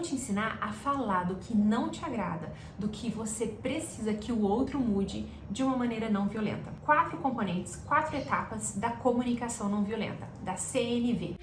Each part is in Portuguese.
te ensinar a falar do que não te agrada, do que você precisa que o outro mude de uma maneira não violenta. 4 componentes, 4 etapas da comunicação não violenta, da CNV.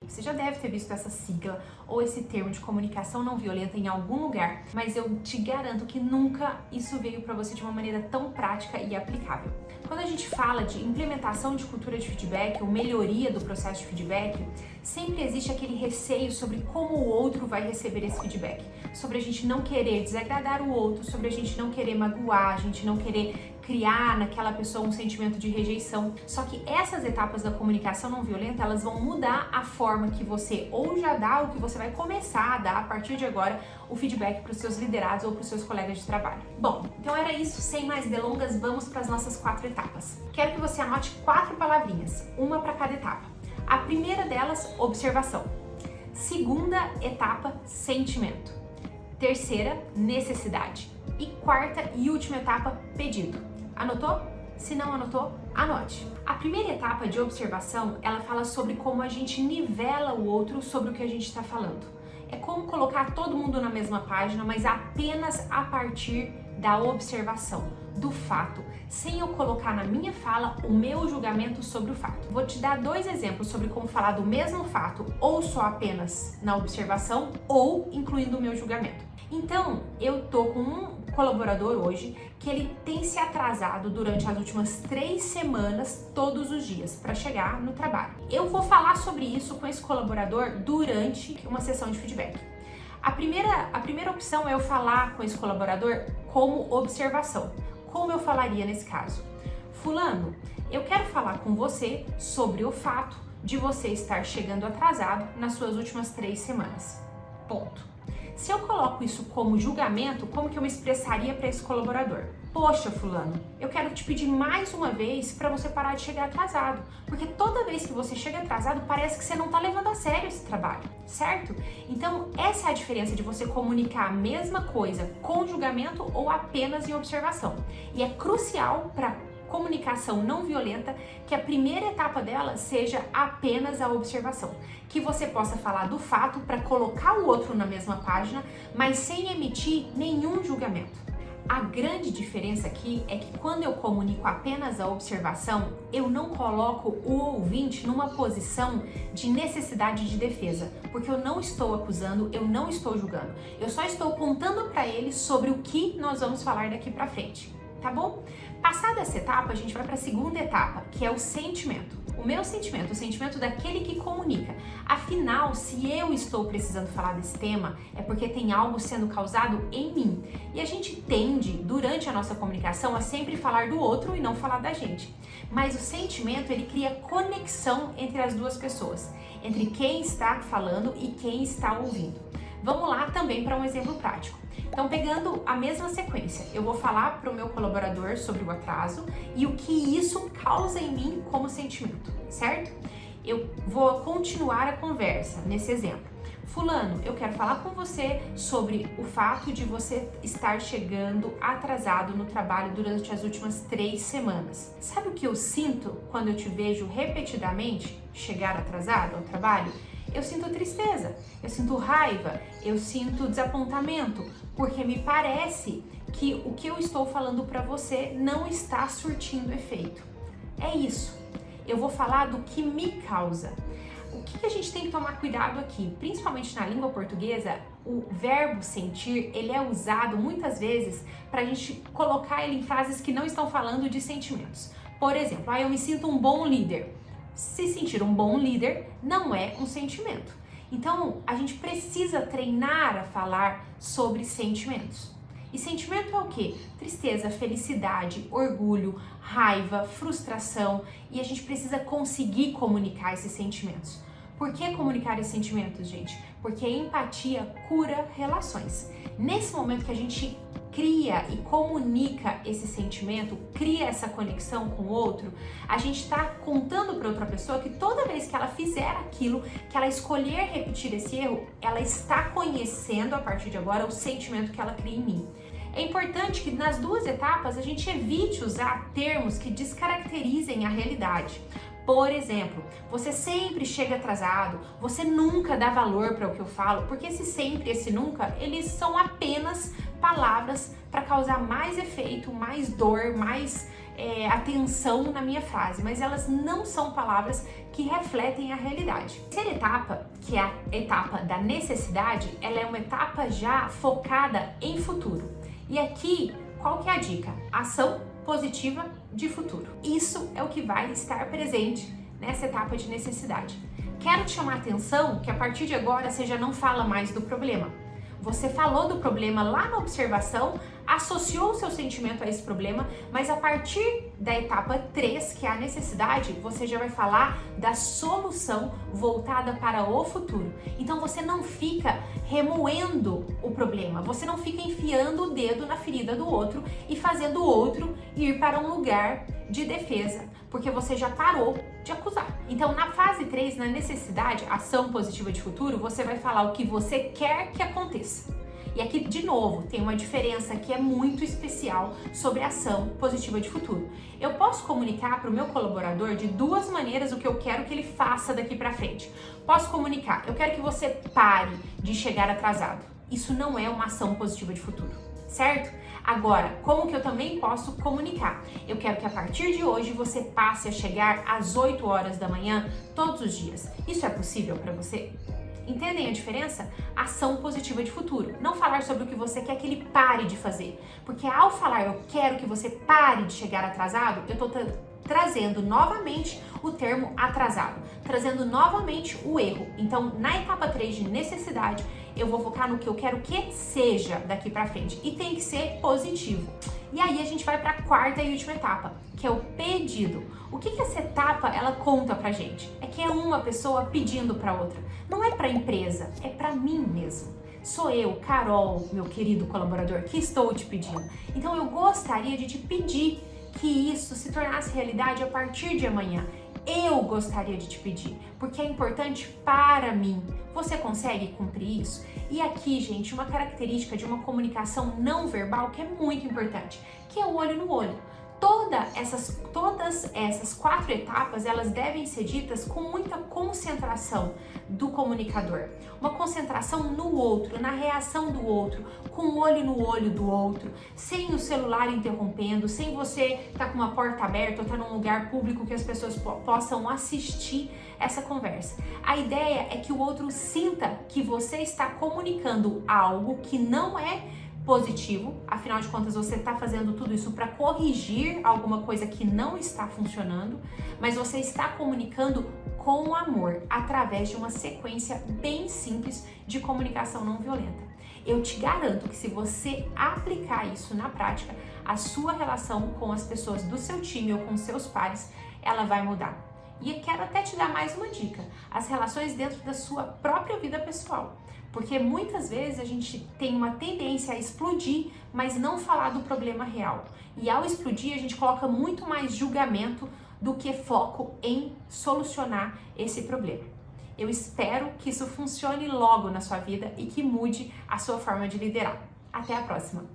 Você já deve ter visto essa sigla ou esse termo de comunicação não violenta em algum lugar, mas eu te garanto que nunca isso veio para você de uma maneira tão prática e aplicável. Quando a gente fala de implementação de cultura de feedback ou melhoria do processo de feedback, sempre existe aquele receio sobre como o outro vai receber esse feedback, sobre a gente não querer desagradar o outro, sobre a gente não querer magoar, a gente não querer criar naquela pessoa um sentimento de rejeição. Só que essas etapas da comunicação não violenta, elas vão mudar a forma que você ou já dá ou que você vai começar a dar a partir de agora o feedback para os seus liderados ou para os seus colegas de trabalho. Bom, então era isso, sem mais delongas, vamos para as nossas 4 etapas. Quero que você anote 4 palavrinhas, uma para cada etapa. A primeira delas, observação. Segunda etapa, sentimento. Terceira, necessidade. E quarta e última etapa, pedido. Anotou? Se não anotou, anote. A primeira etapa de observação, ela fala sobre como a gente nivela o outro sobre o que a gente está falando. É como colocar todo mundo na mesma página, mas apenas a partir da observação, do fato, sem eu colocar na minha fala o meu julgamento sobre o fato. Vou te dar 2 exemplos sobre como falar do mesmo fato, ou só apenas na observação, ou incluindo o meu julgamento. Então, eu tô com um colaborador hoje que ele tem se atrasado durante as últimas 3 semanas, todos os dias, para chegar no trabalho. Eu vou falar sobre isso com esse colaborador durante uma sessão de feedback. A primeira opção é eu falar com esse colaborador como observação. Como eu falaria nesse caso? Fulano, eu quero falar com você sobre o fato de você estar chegando atrasado nas suas últimas 3 semanas. Ponto. Se eu coloco isso como julgamento, como que eu me expressaria para esse colaborador? Poxa, fulano, eu quero te pedir mais uma vez para você parar de chegar atrasado, porque toda vez que você chega atrasado, parece que você não tá levando a sério esse trabalho, certo? Então, essa é a diferença de você comunicar a mesma coisa com julgamento ou apenas em observação. E é crucial para comunicação não violenta que a primeira etapa dela seja apenas a observação, que você possa falar do fato para colocar o outro na mesma página, mas sem emitir nenhum julgamento. A grande diferença aqui é que quando eu comunico apenas a observação, eu não coloco o ouvinte numa posição de necessidade de defesa, porque eu não estou acusando, eu não estou julgando, eu só estou contando para ele sobre o que nós vamos falar daqui para frente. Tá bom? Passada essa etapa, a gente vai para a segunda etapa, que é o sentimento. O meu sentimento, o sentimento daquele que comunica. Afinal, se eu estou precisando falar desse tema, é porque tem algo sendo causado em mim. E a gente tende, durante a nossa comunicação, a sempre falar do outro e não falar da gente. Mas o sentimento, ele cria conexão entre as duas pessoas, entre quem está falando e quem está ouvindo. Vamos lá também para um exemplo prático. Então, pegando a mesma sequência, eu vou falar para o meu colaborador sobre o atraso e o que isso causa em mim como sentimento, certo? Eu vou continuar a conversa nesse exemplo. Fulano, eu quero falar com você sobre o fato de você estar chegando atrasado no trabalho durante as últimas 3 semanas. Sabe o que eu sinto quando eu te vejo repetidamente chegar atrasado ao trabalho? Eu sinto tristeza, eu sinto raiva, eu sinto desapontamento, porque me parece que o que eu estou falando para você não está surtindo efeito. É isso. Eu vou falar do que me causa. O que a gente tem que tomar cuidado aqui? Principalmente na língua portuguesa, o verbo sentir, ele é usado muitas vezes para a gente colocar ele em frases que não estão falando de sentimentos. Por exemplo, eu me sinto um bom líder. Se sentir um bom líder não é um sentimento. Então, a gente precisa treinar a falar sobre sentimentos. E sentimento é o quê? Tristeza, felicidade, orgulho, raiva, frustração. E a gente precisa conseguir comunicar esses sentimentos. Por que comunicar esses sentimentos, gente? Porque a empatia cura relações. Nesse momento que a gente cria e comunica esse sentimento, cria essa conexão com o outro, a gente está contando para outra pessoa que toda vez que ela fizer aquilo, que ela escolher repetir esse erro, ela está conhecendo a partir de agora o sentimento que ela cria em mim. É importante que nas 2 etapas a gente evite usar termos que descaracterizem a realidade. Por exemplo, você sempre chega atrasado, você nunca dá valor para o que eu falo, porque esse sempre, esse nunca, eles são apenas palavras para causar mais efeito, mais dor, mais atenção na minha frase, mas elas não são palavras que refletem a realidade. A terceira etapa, que é a etapa da necessidade, ela é uma etapa já focada em futuro. E aqui, qual que é a dica? Ação positiva de futuro. Isso é o que vai estar presente nessa etapa de necessidade. Quero te chamar a atenção que a partir de agora você já não fala mais do problema. Você falou do problema lá na observação, associou o seu sentimento a esse problema, mas a partir da etapa 3, que é a necessidade, você já vai falar da solução voltada para o futuro. Então você não fica remoendo o problema, você não fica enfiando o dedo na ferida do outro e fazendo o outro ir para um lugar de defesa, porque você já parou de acusar. Então, na fase 3, na necessidade, ação positiva de futuro, você vai falar o que você quer que aconteça. E aqui, de novo, tem uma diferença que é muito especial sobre a ação positiva de futuro. Eu posso comunicar para o meu colaborador de duas maneiras o que eu quero que ele faça daqui para frente. Posso comunicar, eu quero que você pare de chegar atrasado. Isso não é uma ação positiva de futuro, certo? Agora, como que eu também posso comunicar? Eu quero que a partir de hoje você passe a chegar às 8 horas da manhã todos os dias. Isso é possível para você? Entendem a diferença? Ação positiva de futuro. Não falar sobre o que você quer que ele pare de fazer. Porque ao falar eu quero que você pare de chegar atrasado, eu estou trazendo novamente o termo atrasado, trazendo novamente o erro. Então, na etapa 3 de necessidade, eu vou focar no que eu quero que seja daqui pra frente e tem que ser positivo. E aí a gente vai para a quarta e última etapa, que é o pedido. O que essa etapa ela conta pra gente? É que é uma pessoa pedindo para outra. Não é para a empresa, é para mim mesmo. Sou eu, Carol, meu querido colaborador, que estou te pedindo. Então eu gostaria de te pedir que isso se tornasse realidade a partir de amanhã. Eu gostaria de te pedir, porque é importante para mim. Você consegue cumprir isso? E aqui, gente, uma característica de uma comunicação não verbal que é muito importante, que é o olho no olho. Todas essas 4 etapas, elas devem ser ditas com muita concentração do comunicador. Uma concentração no outro, na reação do outro, com o olho no olho do outro, sem o celular interrompendo, sem você estar com uma porta aberta ou estar num lugar público que as pessoas possam assistir essa conversa. A ideia é que o outro sinta que você está comunicando algo que não é positivo, afinal de contas você está fazendo tudo isso para corrigir alguma coisa que não está funcionando, mas você está comunicando com amor, através de uma sequência bem simples de comunicação não violenta. Eu te garanto que se você aplicar isso na prática, a sua relação com as pessoas do seu time ou com seus pares, ela vai mudar. E eu quero até te dar mais uma dica, as relações dentro da sua própria vida pessoal. Porque muitas vezes a gente tem uma tendência a explodir, mas não falar do problema real. E ao explodir, a gente coloca muito mais julgamento do que foco em solucionar esse problema. Eu espero que isso funcione logo na sua vida e que mude a sua forma de liderar. Até a próxima!